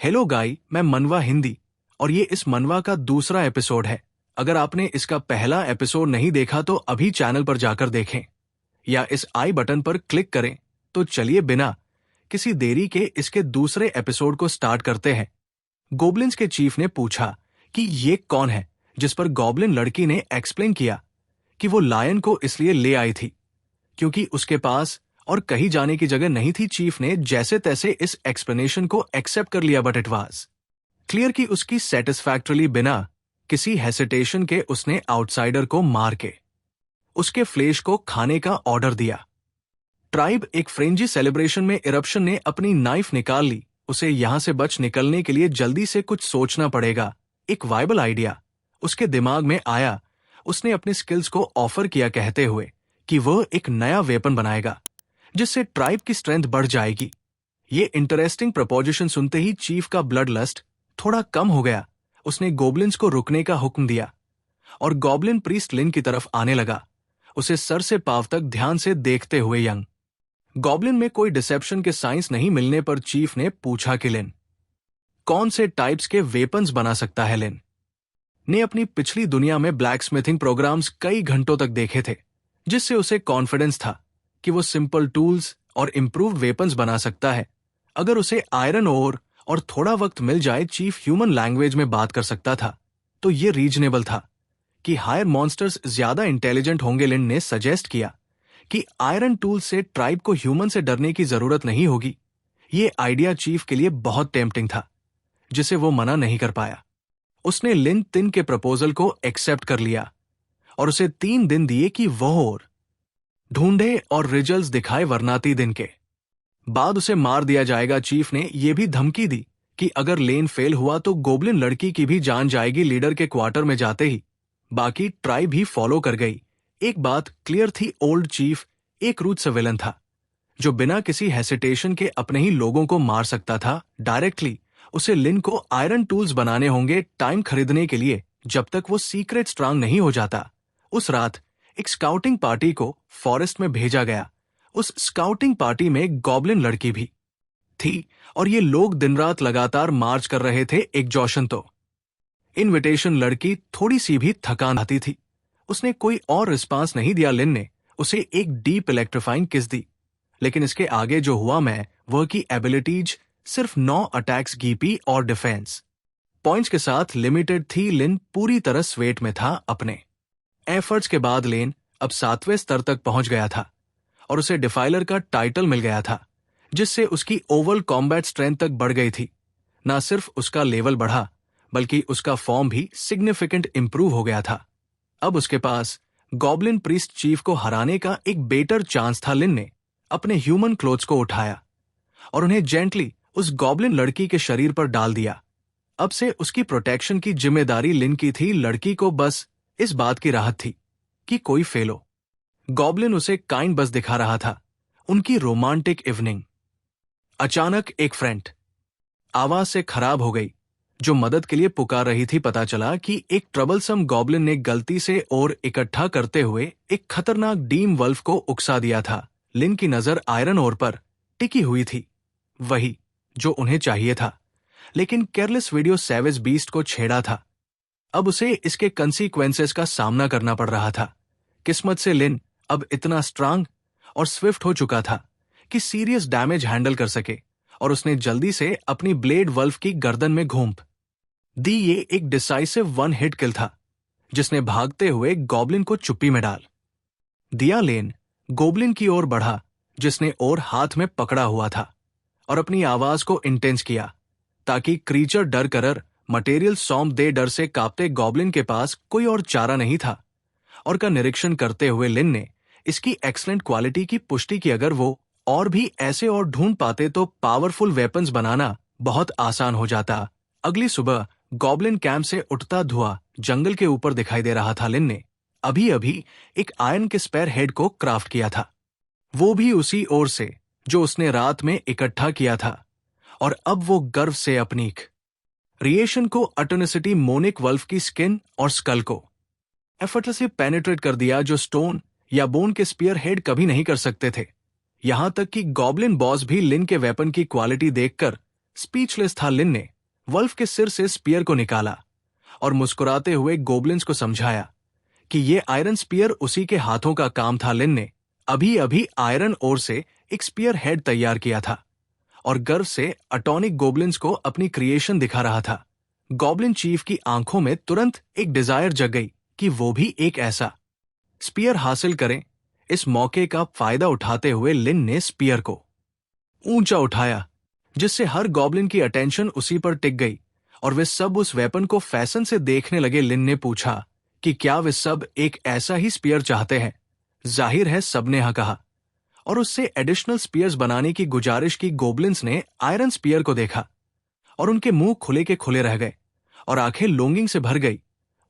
Hello गाई, मैं मनवा हिंदी और ये इस मनवा का दूसरा एपिसोड है। अगर आपने इसका पहला एपिसोड नहीं देखा तो अभी चैनल पर जाकर देखें या इस आई बटन पर क्लिक करें। तो चलिए बिना किसी देरी के इसके दूसरे एपिसोड को स्टार्ट करते हैं। गोब्लिन्स के चीफ ने पूछा कि ये कौन है, जिस पर गॉब्लिन लड़की ने एक्सप्लेन किया कि वो लायन को इसलिए ले आई थी क्योंकि उसके पास और कहीं जाने की जगह नहीं थी। चीफ ने जैसे तैसे इस एक्सप्लेनेशन को एक्सेप्ट कर लिया, बट इट वाज क्लियर कि उसकी सेटिस्फैक्टरली बिना किसी हेसिटेशन के उसने आउटसाइडर को मार के उसके फ्लेश को खाने का ऑर्डर दिया। ट्राइब एक फ्रेंजी सेलिब्रेशन में इरप्शन ने अपनी नाइफ निकाल ली। उसे यहां से बच निकलने के लिए जल्दी से कुछ सोचना पड़ेगा। एक वायबल आइडिया उसके दिमाग में आया। उसने अपने स्किल्स को ऑफर किया, कहते हुए कि वह एक नया वेपन बनाएगा जिससे ट्राइब की स्ट्रेंथ बढ़ जाएगी। ये इंटरेस्टिंग प्रपोजिशन सुनते ही चीफ का ब्लड लस्ट थोड़ा कम हो गया। उसने गोब्लिन्स को रुकने का हुक्म दिया और गॉब्लिन प्रीस्ट लिन की तरफ आने लगा, उसे सर से पांव तक ध्यान से देखते हुए। यंग गॉब्लिन में कोई डिसेप्शन के साइंस नहीं मिलने पर चीफ ने पूछा कि लिन कौन से टाइप्स के वेपन्स बना सकता है। लिन ने अपनी पिछली दुनिया में ब्लैक स्मिथिंग प्रोग्राम्स कई घंटों तक देखे थे, जिससे उसे कॉन्फिडेंस था कि वो सिंपल टूल्स और इंप्रूव्ड वेपन्स बना सकता है। अगर उसे आयरन ओर और थोड़ा वक्त मिल जाए, चीफ ह्यूमन लैंग्वेज में बात कर सकता था, तो ये रीजनेबल था कि हायर मॉन्स्टर्स ज्यादा इंटेलिजेंट होंगे। लिन ने सजेस्ट किया कि आयरन टूल से ट्राइब को ह्यूमन से डरने की जरूरत नहीं होगी। ये आइडिया चीफ के लिए बहुत टेम्पटिंग था, जिसे वो मना नहीं कर पाया। उसने लिन तिन के प्रपोजल को एक्सेप्ट कर लिया और उसे 3 दिन दिए कि वह और ढूंढे और रिजल्ट्स दिखाए, वरनाती दिन के बाद उसे मार दिया जाएगा। चीफ ने यह भी धमकी दी कि अगर लेन फेल हुआ तो गोब्लिन लड़की की भी जान जाएगी। लीडर के क्वार्टर में जाते ही बाकी ट्राइब भी फॉलो कर गई। एक बात क्लियर थी, ओल्ड चीफ एक रूट से विलन था जो बिना किसी हेसिटेशन के अपने ही लोगों को मार सकता था डायरेक्टली। उसे लिन को आयरन टूल्स बनाने होंगे टाइम खरीदने के लिए, जब तक वो सीक्रेट स्ट्रांग नहीं हो जाता। उस रात एक स्काउटिंग पार्टी को फॉरेस्ट में भेजा गया। उस स्काउटिंग पार्टी में गॉब्लिन लड़की भी थी और ये लोग दिन रात लगातार मार्च कर रहे थे। एग्जॉशन तो इनविटेशन लड़की थोड़ी सी भी थकान आती थी। उसने कोई और रिस्पांस नहीं दिया। लिन ने उसे एक डीप इलेक्ट्रीफाइंग किस दी, लेकिन इसके आगे जो हुआ मैं वह की एबिलिटीज सिर्फ 9 अटैक्स, गीपी और डिफेंस पॉइंट्स के साथ लिमिटेड थी। लिन पूरी तरह स्वेट में था। अपने एफर्ट्स के बाद लेन अब 7वें स्तर तक पहुंच गया था और उसे डिफाइलर का टाइटल मिल गया था, जिससे उसकी ओवरऑल कॉम्बैट स्ट्रेंथ तक बढ़ गई थी। ना सिर्फ उसका लेवल बढ़ा, बल्कि उसका फॉर्म भी सिग्निफिकेंट इंप्रूव हो गया था। अब उसके पास गॉब्लिन प्रीस्ट चीफ को हराने का एक बेटर चांस था। लिन ने अपने ह्यूमन क्लोथ्स को उठाया और उन्हें जेंटली उस गॉब्लिन लड़की के शरीर पर डाल दिया। अब से उसकी प्रोटेक्शन की जिम्मेदारी लिन की थी। लड़की को बस इस बात की राहत थी कि कोई फेल हो। गॉब्लिन उसे काइंड बस दिखा रहा था। उनकी रोमांटिक इवनिंग अचानक एक फ्रेंड आवाज से खराब हो गई जो मदद के लिए पुकार रही थी। पता चला कि एक ट्रबलसम गॉब्लिन ने गलती से और इकट्ठा करते हुए एक खतरनाक डीम वल्फ को उकसा दिया था। लिन की नजर आयरन ओर पर टिकी हुई थी, वही जो उन्हें चाहिए था, लेकिन केयरलेस वीडियो सैवेज बीस्ट को छेड़ा था। अब उसे इसके कंसीक्वेंसेस का सामना करना पड़ रहा था। किस्मत से लिन अब इतना स्ट्रांग और स्विफ्ट हो चुका था कि सीरियस डैमेज हैंडल कर सके, और उसने जल्दी से अपनी ब्लेड वल्फ की गर्दन में घूंप दी। ये एक डिसाइसिव 1 हिट किल था जिसने भागते हुए गॉब्लिन को चुप्पी में डाल दिया। लेन गोब्लिन की ओर बढ़ा, जिसने और हाथ में पकड़ा हुआ था, और अपनी आवाज को इंटेंस किया ताकि क्रीचर डर कर मटेरियल सौंप दे। डर से कांपते गॉब्लिन के पास कोई और चारा नहीं था, और का निरीक्षण करते हुए लिन ने इसकी एक्सलेंट क्वालिटी की पुष्टि की। अगर वो और भी ऐसे और ढूंढ पाते तो पावरफुल वेपन्स बनाना बहुत आसान हो जाता। अगली सुबह गॉब्लिन कैंप से उठता धुआं जंगल के ऊपर दिखाई दे रहा था। लिन ने अभी अभी एक आयरन के स्पेयर हेड को क्राफ्ट किया था, वो भी उसी ओर से जो उसने रात में इकट्ठा किया था, और अब वो गर्व से अपनी क्रिएशन को अटोनिसिटी मोनिक वल्फ की स्किन और स्कल को एफर्टलेसली पेनिट्रेट कर दिया, जो स्टोन या बोन के स्पीयर हेड कभी नहीं कर सकते थे। यहां तक कि गॉब्लिन बॉस भी लिन के वेपन की क्वालिटी देखकर स्पीचलेस था लिन ने वल्फ के सिर से स्पीयर को निकाला और मुस्कुराते हुए गोबलिन्स को समझाया कि ये आयरन स्पीयर उसी के हाथों का काम था। लिन ने अभी अभी आयरन ओर से एक स्पीयर हेड तैयार किया था और गर्व से अटॉनिक गोबलिन्स को अपनी क्रिएशन दिखा रहा था। गॉब्लिन चीफ की आंखों में तुरंत एक डिजायर जग गई कि वो भी एक ऐसा स्पीयर हासिल करें। इस मौके का फायदा उठाते हुए लिन ने स्पीयर को ऊंचा उठाया, जिससे हर गॉब्लिन की अटेंशन उसी पर टिक गई और वे सब उस वेपन को फैशन से देखने लगे। लिन ने पूछा कि क्या वे सब एक ऐसा ही स्पीयर चाहते हैं। जाहिर है सबने हाँ कहा और उससे एडिशनल स्पीयर्स बनाने की गुजारिश की। गोबलिन्स ने आयरन स्पीयर को देखा और उनके मुंह खुले के खुले रह गए और आंखें लोंगिंग से भर गई।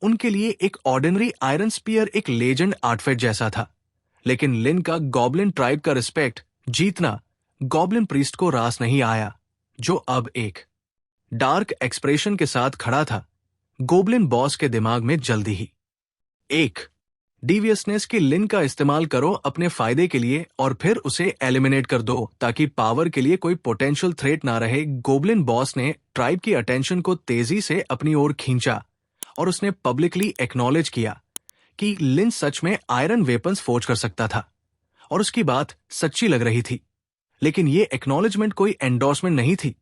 उनके लिए एक ऑर्डिनरी आयरन स्पीयर एक लेजेंड आर्टिफैक्ट जैसा था, लेकिन लिन का गॉब्लिन ट्राइब का रिस्पेक्ट जीतना गॉब्लिन प्रीस्ट को रास नहीं आया, जो अब एक डार्क एक्सप्रेशन के साथ खड़ा था। गोब्लिन बॉस के दिमाग में जल्दी ही एक डिवियसनेस की लिन का इस्तेमाल करो अपने फायदे के लिए और फिर उसे एलिमिनेट कर दो ताकि पावर के लिए कोई पोटेंशियल थ्रेट ना रहे। गोब्लिन बॉस ने ट्राइब की अटेंशन को तेजी से अपनी ओर खींचा और उसने पब्लिकली एक्नॉलेज किया कि लिन सच में आयरन वेपन्स फोर्ज कर सकता था और उसकी बात सच्ची लग रही थी। लेकिन ये एक्नॉलेजमेंट कोई एंडोर्समेंट नहीं थी।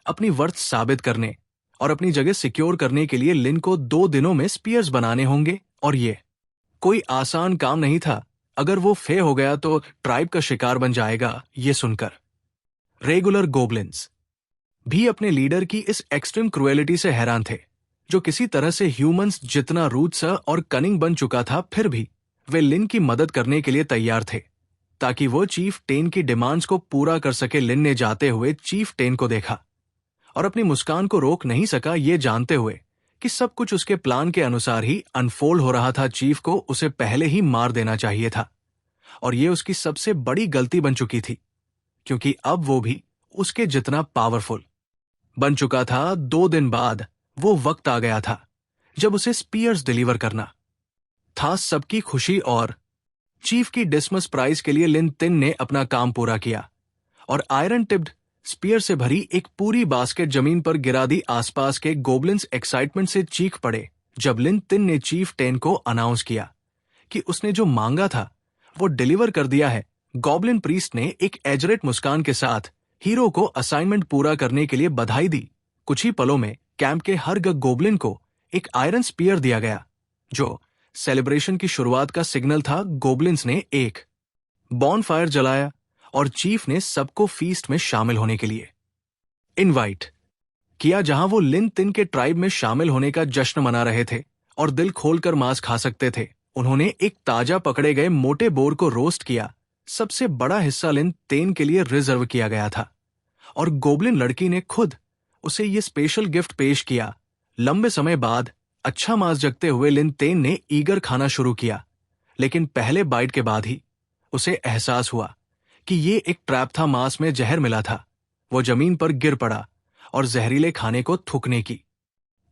अपनी वर्थ साबित करने और अपनी जगह सिक्योर करने के लिए लिन को 2 दिनों में स्पीयर्स बनाने होंगे और ये कोई आसान काम नहीं था। अगर वो फे हो गया तो ट्राइब का शिकार बन जाएगा। ये सुनकर रेगुलर गोबलिन्स भी अपने लीडर की इस एक्सट्रीम क्रुएलिटी से हैरान थे, जो किसी तरह से ह्यूमंस जितना रूथ्स और कनिंग बन चुका था। फिर भी वे लिन की मदद करने के लिए तैयार थे ताकि वो चीफ टेन की डिमांड्स को पूरा कर सके। लिन ने जाते हुए चीफ टेन को देखा और अपनी मुस्कान को रोक नहीं सका, ये जानते हुए कि सब कुछ उसके प्लान के अनुसार ही अनफोल्ड हो रहा था। चीफ को उसे पहले ही मार देना चाहिए था और ये उसकी सबसे बड़ी गलती बन चुकी थी, क्योंकि अब वो भी उसके जितना पावरफुल बन चुका था। 2 दिन बाद वो वक्त आ गया था जब उसे स्पीयर्स डिलीवर करना था। सबकी खुशी और चीफ की डिसमस प्राइज के लिए लिन तिन ने अपना काम पूरा किया और आयरन टिप्ड स्पीयर से भरी एक पूरी बास्केट जमीन पर गिरा दी। आसपास के गोबलिन्स एक्साइटमेंट से चीख पड़े जब लिन तिन ने चीफ टेन को अनाउंस किया कि उसने जो मांगा था वो डिलीवर कर दिया है। गॉब्लिन प्रीस्ट ने एक एजरेट मुस्कान के साथ हीरो को असाइनमेंट पूरा करने के लिए बधाई दी। कुछ ही पलों में कैंप के हर गोबलिन को एक आयरन स्पीयर दिया गया, जो सेलिब्रेशन की शुरुआत का सिग्नल था। गोबलिन्स ने एक बॉनफायर जलाया और चीफ ने सबको फीस्ट में शामिल होने के लिए इनवाइट किया, जहां वो लिन तिन के ट्राइब में शामिल होने का जश्न मना रहे थे और दिल खोलकर मांस खा सकते थे। उन्होंने एक ताजा पकड़े गए मोटे बोर को रोस्ट किया। सबसे बड़ा हिस्सा लिन तेन के लिए रिजर्व किया गया था और गोबलिन लड़की ने खुद उसे ये स्पेशल गिफ्ट पेश किया। लंबे समय बाद अच्छा मांस जगते हुए लिन तेन ने ईगर खाना शुरू किया, लेकिन पहले बाइट के बाद ही उसे एहसास हुआ कि ये एक ट्रैप था। मांस में जहर मिला था। वो जमीन पर गिर पड़ा और जहरीले खाने को थूकने की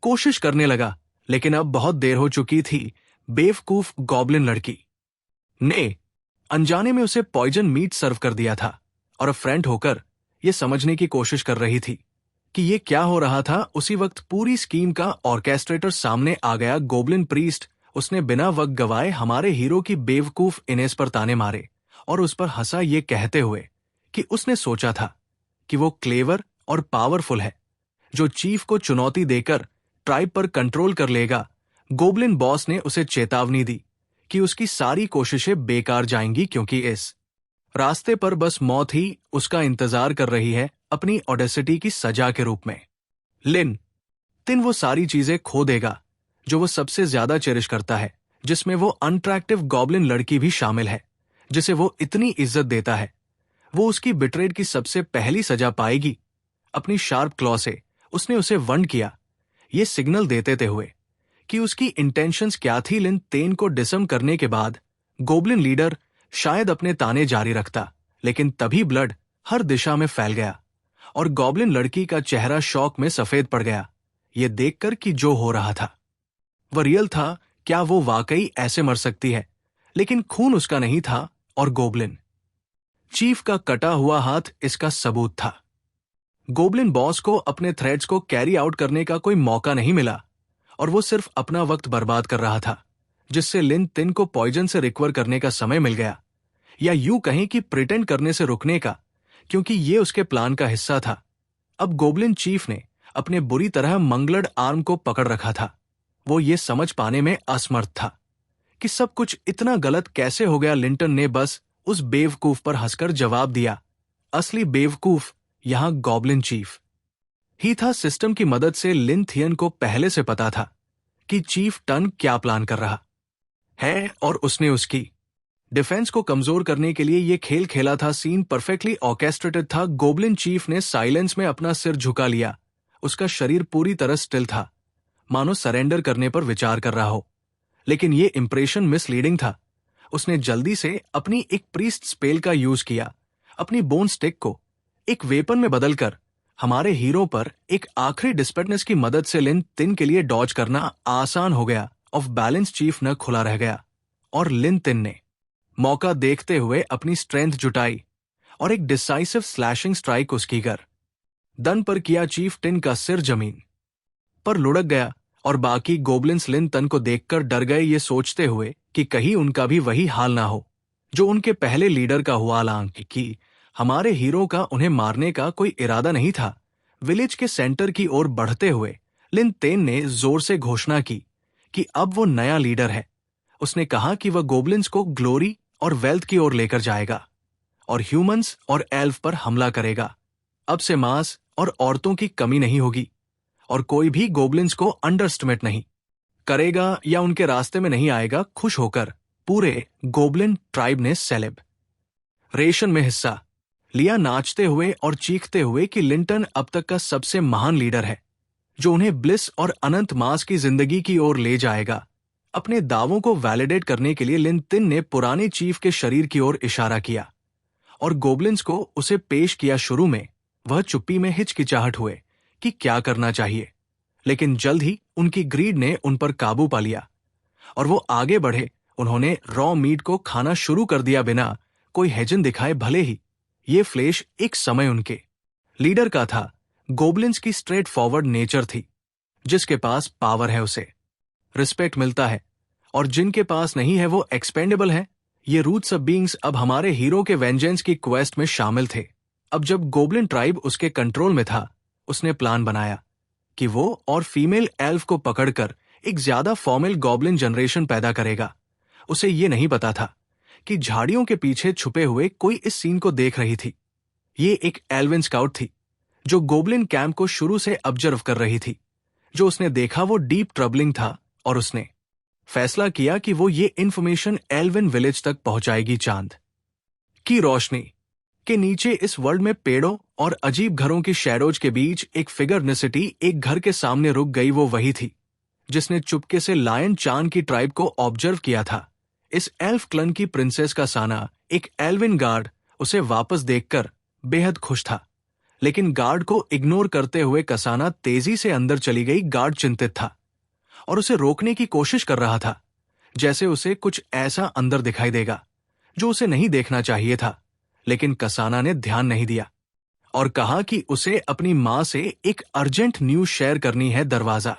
कोशिश करने लगा, लेकिन अब बहुत देर हो चुकी थी। बेवकूफ गॉब्लिन लड़की ने अनजाने में उसे पॉइजन मीट सर्व कर दिया था और फ्रेंड होकर ये समझने की कोशिश कर रही थी कि ये क्या हो रहा था। उसी वक्त पूरी स्कीम का ऑर्केस्ट्रेटर सामने आ गया। गोबलिन प्रीस्ट, उसने बिना वक्त गवाए हमारे हीरो की बेवकूफ इनेस पर ताने मारे और उस पर हंसा, ये कहते हुए कि उसने सोचा था कि वो क्लेवर और पावरफुल है, जो चीफ को चुनौती देकर ट्राइब पर कंट्रोल कर लेगा। गोबलिन बॉस ने उसे चेतावनी दी कि उसकी सारी कोशिशें बेकार जाएंगी, क्योंकि इस रास्ते पर बस मौत ही उसका इंतजार कर रही है, अपनी ऑडेसिटी की सजा के रूप में। लिन तिन वो सारी चीजें खो देगा जो वो सबसे ज्यादा चेरिश करता है, जिसमें वो अनट्रैक्टिव गॉब्लिन लड़की भी शामिल है जिसे वो इतनी इज्जत देता है। वो उसकी बिट्रेड की सबसे पहली सजा पाएगी। अपनी शार्प क्लॉ से उसने उसे वंड किया, ये सिग्नल देते हुए कि उसकी इंटेंशंस क्या थी। लिन तेन को डिसम करने के बाद गोबलिन लीडर शायद अपने ताने जारी रखता, लेकिन तभी ब्लड हर दिशा में फैल गया और गॉब्लिन लड़की का चेहरा शौक में सफेद पड़ गया, ये देखकर कि जो हो रहा था वह रियल था। क्या वो वाकई ऐसे मर सकती है? लेकिन खून उसका नहीं था और गोबलिन चीफ का कटा हुआ हाथ इसका सबूत था। गोबलिन बॉस को अपने थ्रेड्स को कैरी आउट करने का कोई मौका नहीं मिला और वो सिर्फ अपना वक्त बर्बाद कर रहा था, जिससे लिन तिन को पॉइजन से रिकवर करने का समय मिल गया, या यूं कहें कि प्रिटेंड करने से रुकने का, क्योंकि ये उसके प्लान का हिस्सा था। अब गोबलिन चीफ ने अपने बुरी तरह मंगलड आर्म को पकड़ रखा था। वो ये समझ पाने में असमर्थ था कि सब कुछ इतना गलत कैसे हो गया। लिंटन ने बस उस बेवकूफ पर हंसकर जवाब दिया, असली बेवकूफ यहां गॉबलिन चीफ ही था। सिस्टम की मदद से लिन थियन को पहले से पता था कि चीफ टन क्या प्लान कर रहा है और उसने उसकी डिफेंस को कमजोर करने के लिए यह खेल खेला था। सीन परफेक्टली ऑर्केस्ट्रेटेड था। गोबलिन चीफ ने साइलेंस में अपना सिर झुका लिया। उसका शरीर पूरी तरह स्टिल था, मानो सरेंडर करने पर विचार कर रहा हो। लेकिन यह इंप्रेशन मिसलीडिंग था। उसने जल्दी से अपनी एक प्रीस्ट स्पेल का यूज किया। अपनी बोन स्टिक को एक वेपन में बदलकर हमारे हीरो पर एक आखिरी डिस्पर्टनेस की मदद से लिन तिन के लिए डॉज करना आसान हो गया। ऑफ बैलेंस चीफ न खुला रह गया और लिन तिन ने मौका देखते हुए अपनी स्ट्रेंथ जुटाई और एक डिसाइसिव स्लैशिंग स्ट्राइक उसकी गर्दन पर किया। चीफ टिन का सिर जमीन पर लुढ़क गया और बाकी गोबलिन्स लिन तन को देखकर डर गए, ये सोचते हुए कि कहीं उनका भी वही हाल ना हो जो उनके पहले लीडर का हुआ। हालांकि कि हमारे हीरो का उन्हें मारने का कोई इरादा नहीं था। विलेज के सेंटर की ओर बढ़ते हुए लिन तेन ने जोर से घोषणा की कि अब वो नया लीडर है। उसने कहा कि वह गोबलिन्स को ग्लोरी और वेल्थ की ओर लेकर जाएगा और ह्यूमंस और एल्फ पर हमला करेगा। अब से मांस और औरतों की कमी नहीं होगी और कोई भी गोबलिन्स को अंडरएस्टिमेट नहीं करेगा या उनके रास्ते में नहीं आएगा। खुश होकर पूरे गोबलिन ट्राइब ने सेलिब्रेशन में हिस्सा लिया, नाचते हुए और चीखते हुए कि लिंटन अब तक का सबसे महान लीडर है जो उन्हें ब्लिस और अनंत मास की जिंदगी की ओर ले जाएगा। अपने दावों को वैलिडेट करने के लिए लिन तिन ने पुराने चीफ के शरीर की ओर इशारा किया और गोबलिन्स को उसे पेश किया। शुरू में वह चुप्पी में हिचकिचाहट हुए कि क्या करना चाहिए, लेकिन जल्द ही उनकी ग्रीड ने उन पर काबू पा लिया और वो आगे बढ़े। उन्होंने रॉ मीट को खाना शुरू कर दिया बिना कोई हेजन दिखाए। भले ही ये फ्लेश एक समय उनके लीडर का था, गोबलिन्स की स्ट्रेट फॉरवर्ड नेचर थी। जिसके पास पावर है उसे रिस्पेक्ट मिलता है और जिनके पास नहीं है वो एक्सपेंडेबल है। ये रूट्स ऑफ बीइंग्स अब हमारे हीरो के वेंजेंस की क्वेस्ट में शामिल थे। अब जब गोबलिन ट्राइब उसके कंट्रोल में था, उसने प्लान बनाया कि वो और फीमेल एल्फ को पकड़कर एक ज्यादा फॉर्मल गॉबलिन जनरेशन पैदा करेगा। उसे ये नहीं पता था कि झाड़ियों के पीछे छुपे हुए कोई इस सीन को देख रही थी। ये एक एल्विन स्काउट थी जो गोबलिन कैंप को शुरू से ऑब्जर्व कर रही थी। जो उसने देखा वो डीप ट्रबलिंग था और उसने फैसला किया कि वो ये इंफॉर्मेशन एल्विन विलेज तक पहुंचाएगी। चांद की रोशनी के नीचे इस वर्ल्ड में पेड़ों और अजीब घरों की शैडोज के बीच एक फिगरनेसिटी एक घर के सामने रुक गई। वो वही थी जिसने चुपके से लायन चान की ट्राइब को ऑब्जर्व किया था। इस एल्फ क्लन की प्रिंसेस का साना, एक एल्विन गार्ड, उसे वापस देखकर बेहद खुश था। लेकिन गार्ड को इग्नोर करते हुए कसाना तेजी से अंदर चली गई। गार्ड चिंतित था और उसे रोकने की कोशिश कर रहा था, जैसे उसे कुछ ऐसा अंदर दिखाई देगा जो उसे नहीं देखना चाहिए था। लेकिन कसाना ने ध्यान नहीं दिया और कहा कि उसे अपनी मां से एक अर्जेंट न्यूज शेयर करनी है। दरवाजा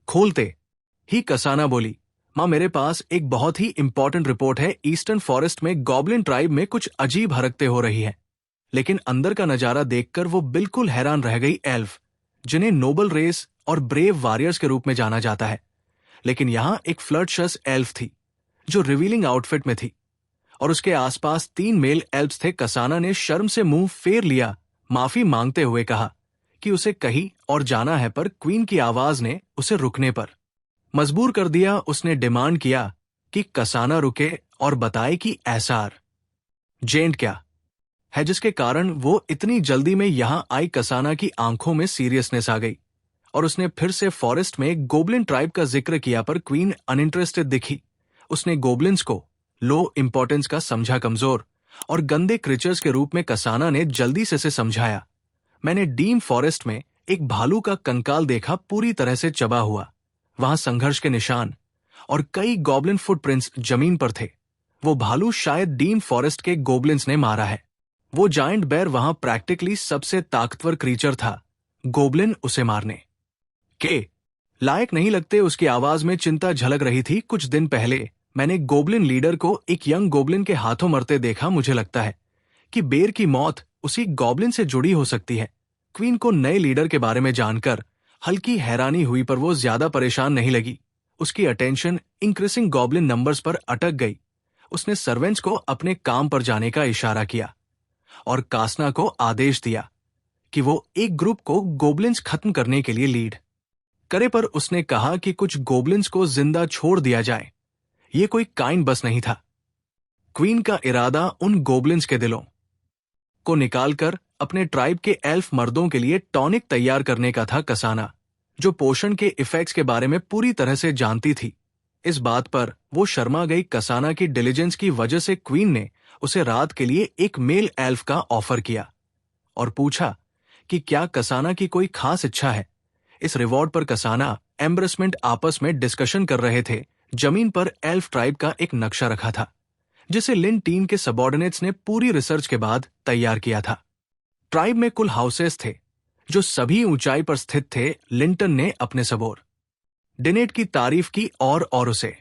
खोलते ही कसाना बोली, मां मेरे पास एक बहुत ही इंपॉर्टेंट रिपोर्ट है। ईस्टर्न फॉरेस्ट में गॉबलिन ट्राइब में कुछ अजीब हरकतें हो रही हैं। लेकिन अंदर का नजारा देखकर वो बिल्कुल हैरान रह गई। एल्फ जिन्हें नोबल रेस और ब्रेव वॉरियर्स के रूप में जाना जाता है, लेकिन यहां एक फ्लर्टशस एल्फ थी जो रिवीलिंग आउटफिट में थी और उसके आसपास 3 मेल एल्फ्स थे। कसाना ने शर्म से मुंह फेर लिया, माफी मांगते हुए कहा कि उसे कहीं और जाना है, पर क्वीन की आवाज ने उसे रुकने पर मजबूर कर दिया। उसने डिमांड किया कि कसाना रुके और बताए कि ऐसा जेंट क्या है जिसके कारण वो इतनी जल्दी में यहां आई। कसाना की आंखों में सीरियसनेस आ गई और उसने फिर से फॉरेस्ट में गोबलिन ट्राइब का जिक्र किया, पर क्वीन अनइंटरेस्टेड दिखी। उसने गोबलिन्स को लो इंपॉर्टेंस का समझा, कमजोर और गंदे क्रिएचर्स के रूप में। कसाना ने जल्दी से समझाया, मैंने डीम फॉरेस्ट में एक भालू का कंकाल देखा, पूरी तरह से चबा हुआ। वहां संघर्ष के निशान और कई गॉबलिन फुटप्रिंट्स जमीन पर थे। वो भालू शायद डीम फॉरेस्ट के गोबलिन्स ने मारा है। वो जायंट बेयर वहां प्रैक्टिकली सबसे ताकतवर क्रीचर था। गोब्लिन उसे मारने के लायक नहीं लगते उसकी आवाज में चिंता झलक रही थी। कुछ दिन पहले मैंने गोब्लिन लीडर को एक यंग गोब्लिन के हाथों मरते देखा। मुझे लगता है कि बेर की मौत उसी गॉब्लिन से जुड़ी हो सकती है। क्वीन को नए लीडर के बारे में जानकर हल्की हैरानी हुई, पर वो ज्यादा परेशान नहीं लगी। उसकी अटेंशन इंक्रीजिंग गॉब्लिन नंबर्स पर अटक गई। उसने सर्वेंट्स को अपने काम पर जाने का इशारा किया और कासना को आदेश दिया कि वो एक ग्रुप को गोब्लिन्स खत्म करने के लिए लीड करे, पर उसने कहा कि कुछ गोब्लिन्स को जिंदा छोड़ दिया जाए। ये कोई काइंड बस नहीं था। क्वीन का इरादा उन गोब्लिन्स के दिलों को निकालकर अपने ट्राइब के एल्फ मर्दों के लिए टॉनिक तैयार करने का था। कसाना, जो पोषण के इफेक्ट्स के बारे में पूरी तरह से जानती थी, इस बात पर वो शर्मा गई। कसाना की डिलीजेंस की वजह से क्वीन ने उसे रात के लिए एक मेल एल्फ का ऑफर किया और पूछा कि क्या कसाना की कोई खास इच्छा है। इस रिवॉर्ड पर कसाना एम्ब्रेसमेंट आपस में डिस्कशन कर रहे थे। जमीन पर एल्फ ट्राइब का एक नक्शा रखा था, जिसे लिन टीन के सबॉर्डिनेट्स ने पूरी रिसर्च के बाद तैयार किया था। ट्राइब में कुल हाउसेस थे जो सभी ऊंचाई पर स्थित थे। लिंटन ने अपने सबोर डिनेट की तारीफ की और उसे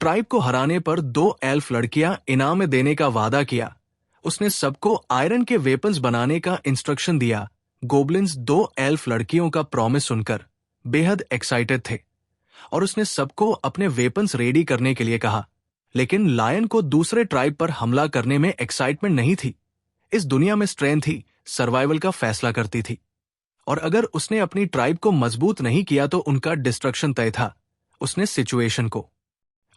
ट्राइब को हराने पर 2 एल्फ लड़कियां इनाम में देने का वादा किया। उसने सबको आयरन के वेपन्स बनाने का इंस्ट्रक्शन दिया। गोब्लिन्स 2 एल्फ लड़कियों का प्रॉमिस सुनकर बेहद एक्साइटेड थे और उसने सबको अपने वेपन्स रेडी करने के लिए कहा। लेकिन लायन को दूसरे ट्राइब पर हमला करने में एक्साइटमेंट नहीं थी। इस दुनिया में स्ट्रेंथ ही सर्वाइवल का फैसला करती थी, और अगर उसने अपनी ट्राइब को मजबूत नहीं किया तो उनका डिस्ट्रक्शन तय था। उसने सिचुएशन को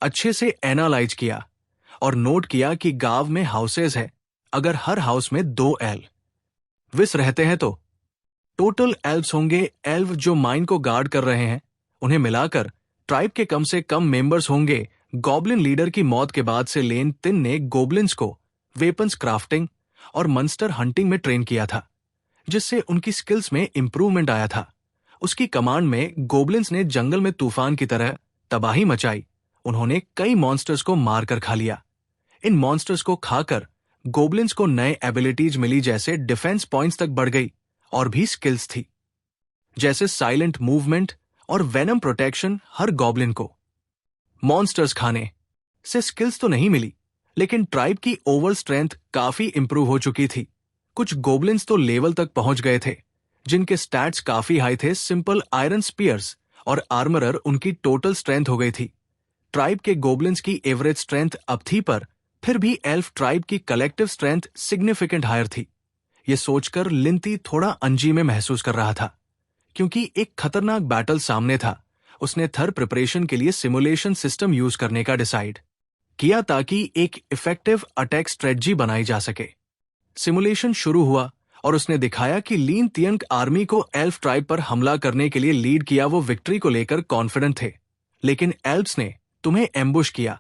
अच्छे से एनालाइज किया और नोट किया कि गांव में हाउसेज है। अगर हर हाउस में 2 एल्विस रहते हैं तो टोटल एल्व्स होंगे। एल्व जो माइन को गार्ड कर रहे हैं, उन्हें मिलाकर ट्राइब के कम से कम मेंबर्स होंगे। गॉब्लिन लीडर की मौत के बाद से लेन तिन ने गोब्लिन्स को वेपन्स क्राफ्टिंग और मंस्टर हंटिंग में ट्रेन किया था, जिससे उनकी स्किल्स में इंप्रूवमेंट आया था। उसकी कमांड में गोब्लिन्स ने जंगल में तूफान की तरह तबाही मचाई। उन्होंने कई मॉन्स्टर्स को मारकर खा लिया। इन मॉन्स्टर्स को खाकर गोब्लिन्स को नए एबिलिटीज मिली, जैसे डिफेंस पॉइंट्स तक बढ़ गई, और भी स्किल्स थी जैसे साइलेंट मूवमेंट और वेनम प्रोटेक्शन। हर गॉब्लिन को मॉन्स्टर्स खाने से स्किल्स तो नहीं मिली, लेकिन ट्राइब की ओवरऑल स्ट्रेंथ काफी इंप्रूव हो चुकी थी। कुछ गोब्लिन्स तो लेवल तक पहुंच गए थे जिनके स्टैट्स काफी हाई थे। सिंपल आयरन स्पीयर्स और आर्मरर उनकी टोटल स्ट्रेंथ हो गई थी। ट्राइब के गोब्लिन्स की एवरेज स्ट्रेंथ अब थी, पर फिर भी एल्फ ट्राइब की कलेक्टिव स्ट्रेंथ सिग्निफिकेंट हायर थी। ये सोचकर लिंती थोड़ा अंजी में महसूस कर रहा था, क्योंकि एक खतरनाक बैटल सामने था। उसने थर प्रिपरेशन के लिए सिमुलेशन सिस्टम यूज करने का डिसाइड किया ताकि एक इफेक्टिव अटैक स्ट्रेटजी बनाई जा सके। सिमुलेशन शुरू हुआ और उसने दिखाया कि लीन तियंग आर्मी को एल्फ ट्राइब पर हमला करने के लिए लीड किया। वो विक्ट्री को लेकर कॉन्फिडेंट थे, लेकिन एल्फ्स ने तुम्हें एम्बुश किया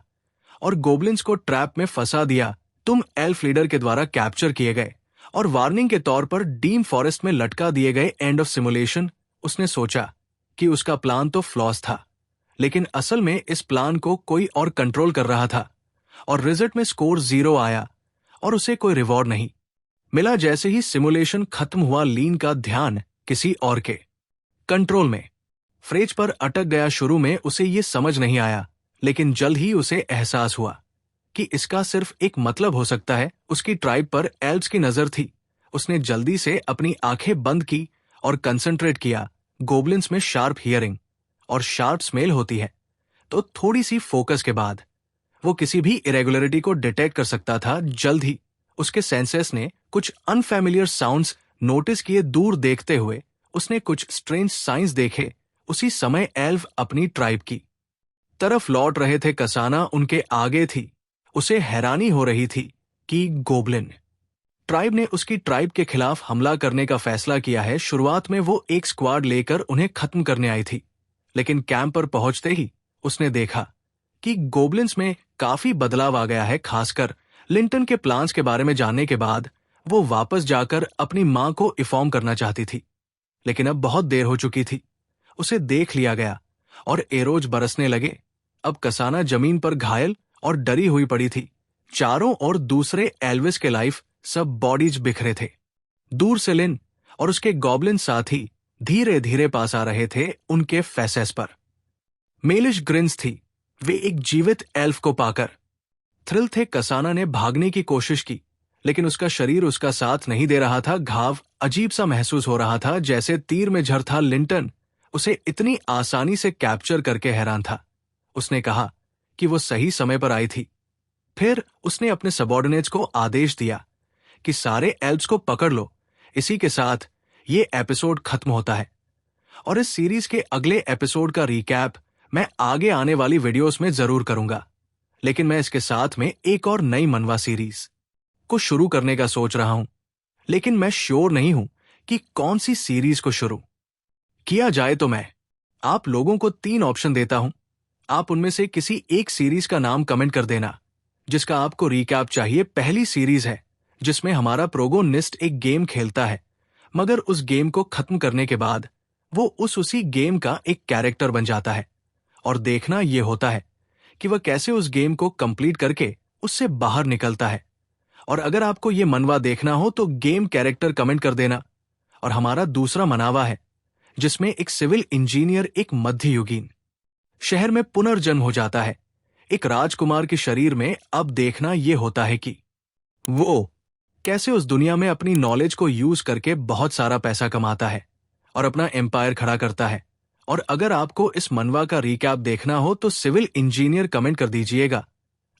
और गोब्लिन्स को ट्रैप में फंसा दिया। तुम एल्फ लीडर के द्वारा कैप्चर किए गए और वार्निंग के तौर पर डीम फॉरेस्ट में लटका दिए गए। End of simulation. उसने सोचा कि उसका प्लान तो फ्लॉस था, लेकिन असल में इस प्लान को कोई और कंट्रोल कर रहा था, और रिजल्ट में स्कोर 0 आया और उसे कोई रिवॉर्ड नहीं मिला। जैसे ही सिमुलेशन खत्म हुआ, लीन का ध्यान किसी और के कंट्रोल में फ्रेज पर अटक गया। शुरू में उसे ये समझ नहीं आया, लेकिन जल्द ही उसे एहसास हुआ कि इसका सिर्फ एक मतलब हो सकता है। उसकी ट्राइब पर एल्व्स की नजर थी। उसने जल्दी से अपनी आंखें बंद की और कंसंट्रेट किया। गोब्लिन्स में शार्प हियरिंग और शार्प स्मेल होती है, तो थोड़ी सी फोकस के बाद वो किसी भी इरेगुलरिटी को डिटेक्ट कर सकता था। जल्द ही उसके सेंसेस ने कुछ अनफैमिलियर साउंड्स नोटिस किए। दूर देखते हुए उसने कुछ स्ट्रेंज साइंस देखे। उसी समय एल्व अपनी ट्राइब की तरफ लौट रहे थे। कसाना उनके आगे थी। उसे हैरानी हो रही थी कि गोब्लिन ट्राइब ने उसकी ट्राइब के खिलाफ हमला करने का फैसला किया है। शुरुआत में वो एक स्क्वाड लेकर उन्हें खत्म करने आई थी, लेकिन कैंप पर पहुंचते ही उसने देखा कि गोब्लिन्स में काफी बदलाव आ गया है। खासकर लिंटन के प्लान्स के बारे में जानने के बाद वो वापस जाकर अपनी मां को इन्फॉर्म करना चाहती थी, लेकिन अब बहुत देर हो चुकी थी। उसे देख लिया गया और एरोज बरसने लगे। अब कसाना जमीन पर घायल और डरी हुई पड़ी थी। चारों ओर दूसरे एल्विस के लाइफ सब बॉडीज बिखरे थे। दूर से लिन और उसके गॉब्लिन साथी धीरे धीरे पास आ रहे थे उनके फैसेस पर। मेलिश ग्रिन्स थी वे एक जीवित एल्फ को पाकर। थ्रिल थे कसाना ने भागने की कोशिश की, लेकिन उसका शरीर उसका साथ नहीं दे रहा था। घाव अजीब सा महसूस हो रहा था, जैसे तीर में झर था। लिंटन उसे इतनी आसानी से कैप्चर करके हैरान था। उसने कहा कि वो सही समय पर आई थी। फिर उसने अपने सबॉर्डिनेट्स को आदेश दिया कि सारे एल्व्स को पकड़ लो। इसी के साथ ये एपिसोड खत्म होता है और इस सीरीज के अगले एपिसोड का रिकैप मैं आगे आने वाली वीडियोस में जरूर करूंगा। लेकिन मैं इसके साथ में एक और नई मनवा सीरीज को शुरू करने का सोच रहा हूं, लेकिन मैं श्योर नहीं हूं कि कौन सी सीरीज को शुरू किया जाए। तो मैं आप लोगों को 3 ऑप्शन देता हूं। आप उनमें से किसी एक सीरीज का नाम कमेंट कर देना जिसका आपको रिकैप चाहिए। पहली सीरीज है जिसमें हमारा प्रोगोनिस्ट एक गेम खेलता है, मगर उस गेम को खत्म करने के बाद वो उसी गेम का एक कैरेक्टर बन जाता है और देखना यह होता है कि वह कैसे उस गेम को कंप्लीट करके उससे बाहर निकलता है। और अगर आपको यह मनवा देखना हो तो गेम कैरेक्टर कमेंट कर देना। और हमारा दूसरा मनावा है जिसमें एक सिविल इंजीनियर एक मध्ययुगीन शहर में पुनर्जन्म हो जाता है एक राजकुमार के शरीर में। अब देखना यह होता है कि वो कैसे उस दुनिया में अपनी नॉलेज को यूज करके बहुत सारा पैसा कमाता है और अपना एम्पायर खड़ा करता है। और अगर आपको इस मनवा का रिकैप देखना हो तो सिविल इंजीनियर कमेंट कर दीजिएगा।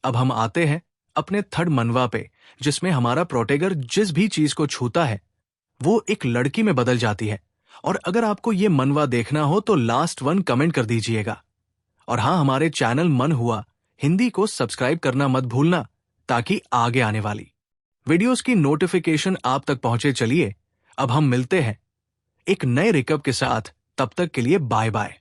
अब हम आते हैं अपने थर्ड मनवा पे, जिसमें हमारा प्रोटेगर जिस भी चीज को छूता है वो एक लड़की में बदल जाती है। और अगर आपको ये मनवा देखना हो तो लास्ट वन कमेंट कर दीजिएगा। और हाँ, हमारे चैनल मन हुआ हिंदी को सब्सक्राइब करना मत भूलना, ताकि आगे आने वाली वीडियोस की नोटिफिकेशन आप तक पहुंचे। चलिए अब हम मिलते हैं एक नए रिकैप के साथ। तब तक के लिए बाय बाय।